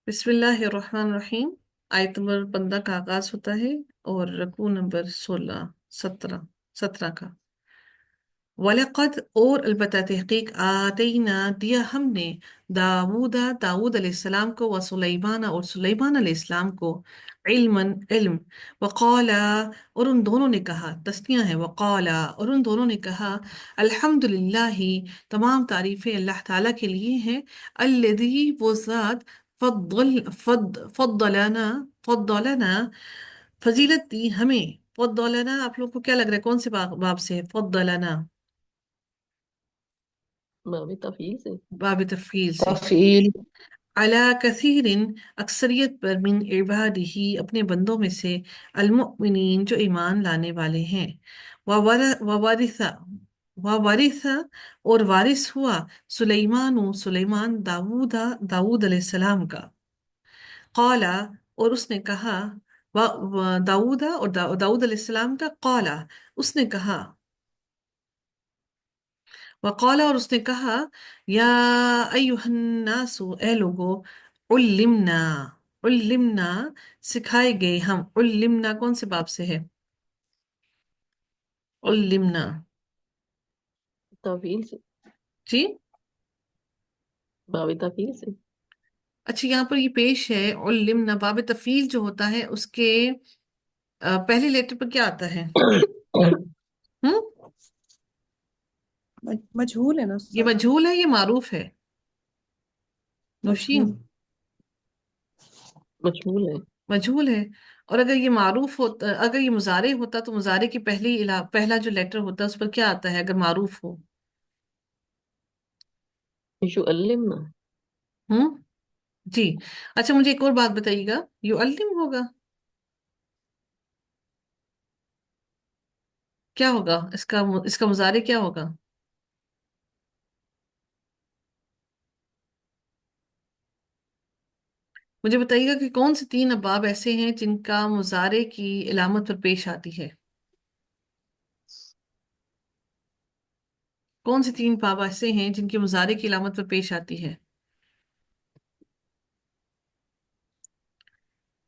بسم اللہ الرحمن الرحیم۔ آیت نمبر 15 کا آغاز ہوتا ہے اور رکوع نمبر 17 کا۔ وَلَقَدْ اور البتہ تحقیق آتینا دیا ہم نے داود علیہ السلام کو وسلیمان اور سلیمان علیہ السلام کو علم وقالا اور ان دونوں نے کہا، تسنیہ ہے وقالا اور ان دونوں نے کہا الحمدللہ تمام تعریفیں اللہ تعالیٰ کے لیے ہیں، الذی وہ ذات فضلنا فضیلت دی ہمیں، فضلنا آپ لوگ کو کیا لگ رہا ہے کون سے باب سے ہے فضلنا؟ باب تفعیل سے باب تفعیل سے۔ تفعیل علی کثیر اکثریت پر من عبادہ اپنے بندوں میں سے المؤمنین جو ایمان لانے والے ہیں، وورث وورث اور وارث ہوا سلیمان داود علیہ السلام کا، قالا اور اس نے کہا، داود اور داود علیہ السلام کا، قالا اس نے کہا، وقال اور اس نے کہا، یا ایہا الناس اے لوگو، علمنا علمنا سکھائے گئے ہم، علمنا کون سے باب سے ہے؟ علمنا تفعیل سے جی باب تفعیل سے اچھا، یہاں پر یہ پیش ہے علمنا، باب تفعیل جو ہوتا ہے اس کے پہلے لیٹر پر کیا آتا ہے؟ ہم؟ مجہول ہے نا یہ استاد؟ مجہول ہے، یہ معروف ہے نوشین؟ مجہول مجہول ہے۔ مجہول ہے، اور اگر یہ معروف ہوتا، اگر یہ مضارع ہوتا تو مضارع کی پہلا جو لیٹر ہوتا ہے اس پر کیا آتا ہے اگر معروف ہو؟ یعلمنا ہوں جی۔ اچھا مجھے ایک اور بات بتائیے گا، یعلم ہوگا کیا ہوگا، اس کا مضارع کیا ہوگا؟ مجھے بتائیے گا کہ کون سے تین ابواب ایسے ہیں جن کا مضارع کی علامت پر پیش آتی ہے؟ کون سے تین باب ایسے ہیں جن کے مضارع کی علامت پر پیش آتی ہے؟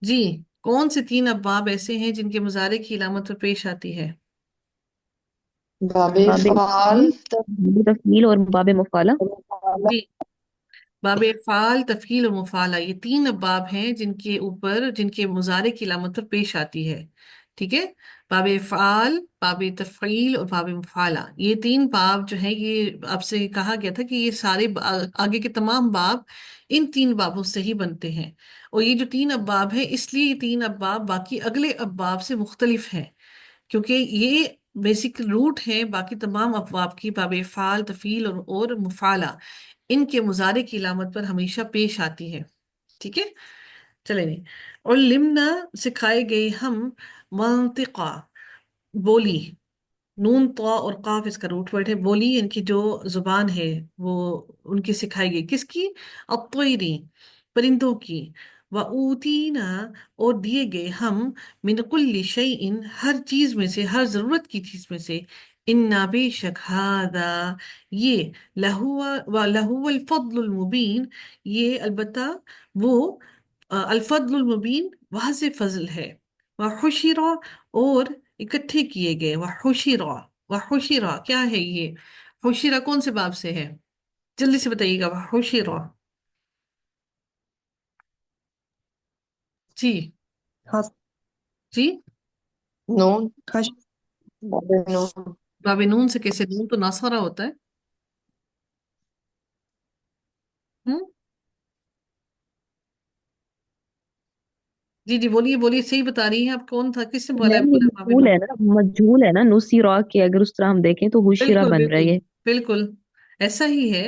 جی، کون سے تین ابواب ایسے ہیں جن کے مضارع کی علامت پر پیش آتی ہے؟ باب باب فعال تفعیل اور باب مفعلہ۔ جی، باب افعال، تفعیل اور مفعلہ، یہ تین ابواب ہیں جن کے مضارع کی علامت پر پیش آتی ہے، ٹھیک ہے؟ باب افعال، باب تفعیل اور باب مفعلہ، یہ تین باب جو ہیں یہ آپ سے کہا گیا تھا کہ یہ سارے آگے کے تمام باب ان تین بابوں سے ہی بنتے ہیں، اور یہ جو تین ابواب ہیں اس لیے یہ تین ابواب باقی اگلے ابواب سے مختلف ہیں، کیونکہ یہ بیسک روٹ ہے باقی تمام ابواب کی، باب افعال، تفعیل اور مفعلہ، ان کے مضارع کی علامت پر ہمیشہ پیش آتی ہے، ٹھیک ہے؟ چلیں جی، علمنا سکھائے گئے ہم، منطقہ بولی، نون طا اور قاف اس کا روٹ ورڈ ہے، بولی ان کی جو زبان ہے وہ ان کی سکھائی گئی، کس کی؟ الطیری پرندوں کی، وَأُوتِينَا اور دیے گئے ہم، من کل شیء ہر چیز میں سے، ہر ضرورت کی چیز میں سے، انا بے شک ہذا یہ، لہو الفضل المبین یہ البتہ وہ الفضل المبین واضح فضل ہے، وحشر اور اکٹھے کیے گئے، وحشرا کیا ہے یہ؟ حشرا کون سے باب سے ہے؟ جلدی سے بتائیے گا، وحشرا جی حس جی، نون حش باب نون باب نون سے کیسے؟ نون تو ناصرہ ہوتا ہے۔ ہم؟ جی جی بولیے بولیے، صحیح بتا رہی ہیں آپ، کون تھا، کس سے بولا ہے؟ میم یہ بولا باب مجہول نون، ہے نا، مجہول ہے نا، نصیرہ کے اگر اس طرح ہم دیکھیں تو حشرہ بالکل بن رہا ہے بالکل یہ۔ بالکل ایسا ہی ہے،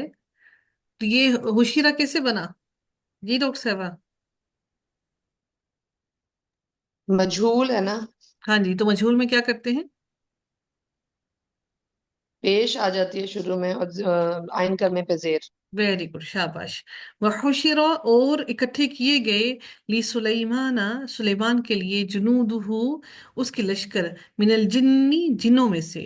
تو یہ حشیرہ کیسے بنا؟ جی ڈاکٹر صاحبہ؟ مجہول ہے نا، ہاں جی، تو مجہول میں کیا کرتے ہیں؟ پیش آ جاتی ہے شروع میں اور آئن کرنے پہ زیر۔ ویری گڈ، شاباش۔ وحشر اور اکٹھے کیے گئے، لی سلیمان سلیمان کے لیے، جنودہ اس کے لشکر، من الجنی جنوں میں سے،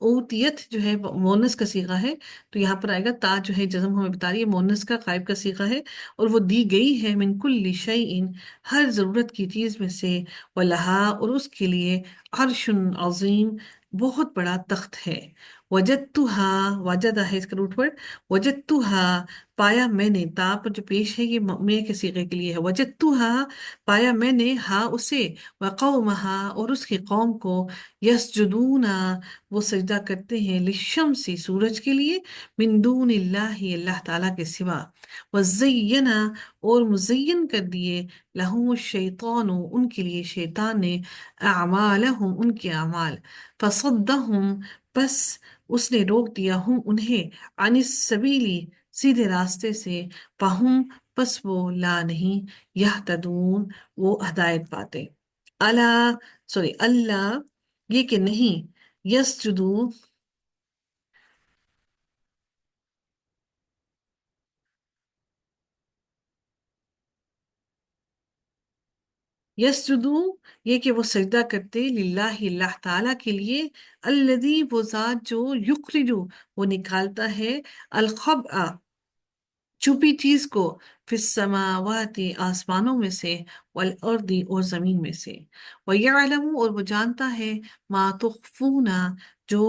اوتیت جو ہے مونس کا صیغہ ہے، تو یہاں پر آئے گا تا جو ہے جزم ہمیں بتا رہی ہے مونس کا غائب کا صیغہ ہے، اور وہ دی گئی ہے من کل شیء ہر ضرورت کی چیز میں سے، ولہا اور اس کے لیے عرش عظیم بہت بڑا تخت ہے، وجدتھا وجدہ ہے اس کا روٹ ورڈ، وجدتھا پایا میں نے، تا پر جو پیش ہے یہ میں کے صیغے کے لیے ہے، وجدتھا پایا میں نے ہا اسے، وقومہا اور اس کی قوم کو، یسجدون وہ سجدہ کرتے ہیں، للشمسی سورج کے لیے، من دون اللہ اللہ تعالیٰ کے سوا، وزینا اور مزین کر دیے، لہم الشیطان ان کے لیے شیطان نے، اعمالہم ان کے اعمال، فصدہم پس اس نے روک دیا ہم انہیں، عن السبیلی سیدھے راستے سے، فہم پس وہ لا نہیں، یہتدون وہ ہدایت پاتے، اللہ سوری اللہ یہ کہ نہیں، یسجدو یسجدو یہ کہ وہ سجدہ کرتے، للہ اللہ تعالیٰ کے لیے، الذی وہ ذات جو یخرجو وہ نکالتا ہے، الخبء چھپی چیز کو، فی السماوات آسمانوں میں سے، والارض اور زمین میں سے، ویعلم اور وہ جانتا ہے، ما تخفون جو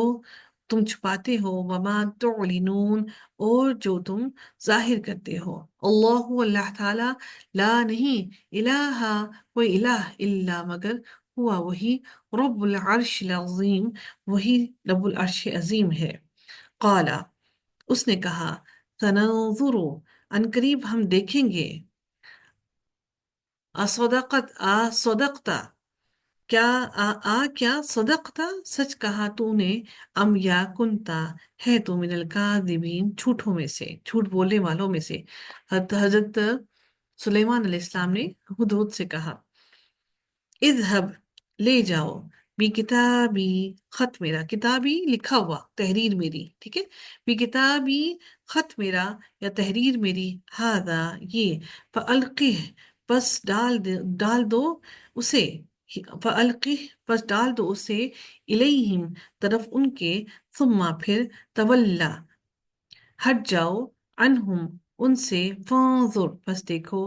تم چھپاتے ہو، وما تعلنون اور جو تم ظاہر کرتے ہو، اللہ اللہ تعالی، لا نہیں، الہ کوئی الہ الا مگر، ہوا وہی، رب العرش العظیم وہی رب العرش عظیم ہے، قال اس نے کہا، سننظر عنقریب ہم دیکھیں گے، اصدقتا کیا کیا صدقتا سچ کہا تو نے، ام یا کنتا ہے تو من الکاذبین جھوٹوں میں سے، جھوٹ بولنے والوں میں سے۔ حضرت سلیمان علیہ السلام نے ہدہد سے کہا، اذهب لے جاؤ، بھی کتابی خط میرا، کتابی لکھا ہوا، تحریر میری، ٹھیک ہے، بھی کتابی خط میرا یا تحریر میری، ہاذا یہ، فالقہ پس ڈال دو اسے، فالقہ پس ڈال دو اسے، الیہم طرف ان کے، ثم پھر، تولا ہٹ جاؤ، عنہم ان سے، فانظر پس دیکھو،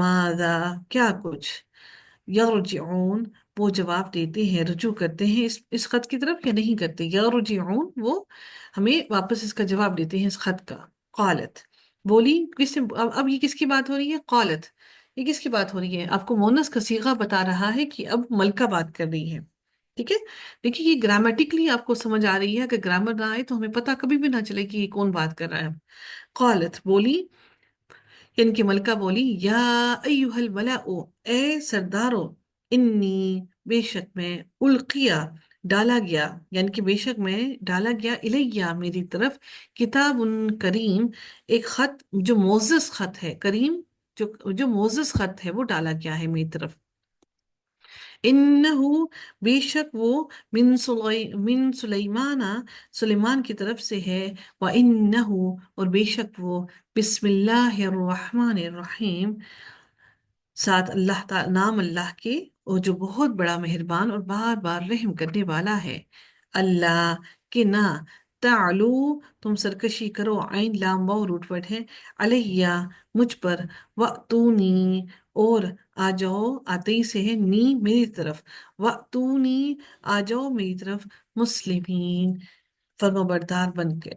ماذا کیا کچھ، یرجعون وہ جواب دیتے ہیں، رجوع کرتے ہیں اس خط کی طرف یا نہیں کرتے، یرجعون وہ ہمیں واپس اس کا جواب دیتے ہیں اس خط کا، قالت بولی، اب یہ کس کی بات ہو رہی ہے، قالت یہ کس کی بات ہو رہی ہے، آپ کو مونس کا صیغہ بتا رہا ہے کہ اب ملکہ بات کر رہی ہے، ٹھیک ہے، دیکھیے یہ گرامیٹکلی آپ کو سمجھ آ رہی ہے، اگر گرامر نہ آئے تو ہمیں پتہ کبھی بھی نہ چلے کہ یہ کون بات کر رہا ہے، قالت بولی، یعنی کہ ملکہ بولی، یا ایوہ الملأ اے سردارو، انی بے شک میں، القیا ڈالا گیا، یعنی کہ بے شک میں ڈالا گیا، الیہ میری طرف، کتاب کریم ایک خط جو معزز خط ہے، کریم جو معزز خط ہے وہ ڈالا گیا ہے میری طرف، انہو بے شک وہ، من سلیمان سلیمان کی طرف سے ہے، وانہو اور بے شک وہ، بسم اللہ الرحمن الرحیم ساتھ اللہ تعالی نام اللہ کے، اور جو بہت بڑا مہربان اور بار بار رحم کرنے والا ہے، اللہ کہ نہ، تعلو تم سرکشی کرو، عین لام واو روٹ ورڈ ہے، علیہ مجھ پر، واتونی اور آ جاؤ، آتے ہی سے ہے نی میری طرف، واتونی آ جاؤ میری طرف، مسلمین فرما بردار بن کے،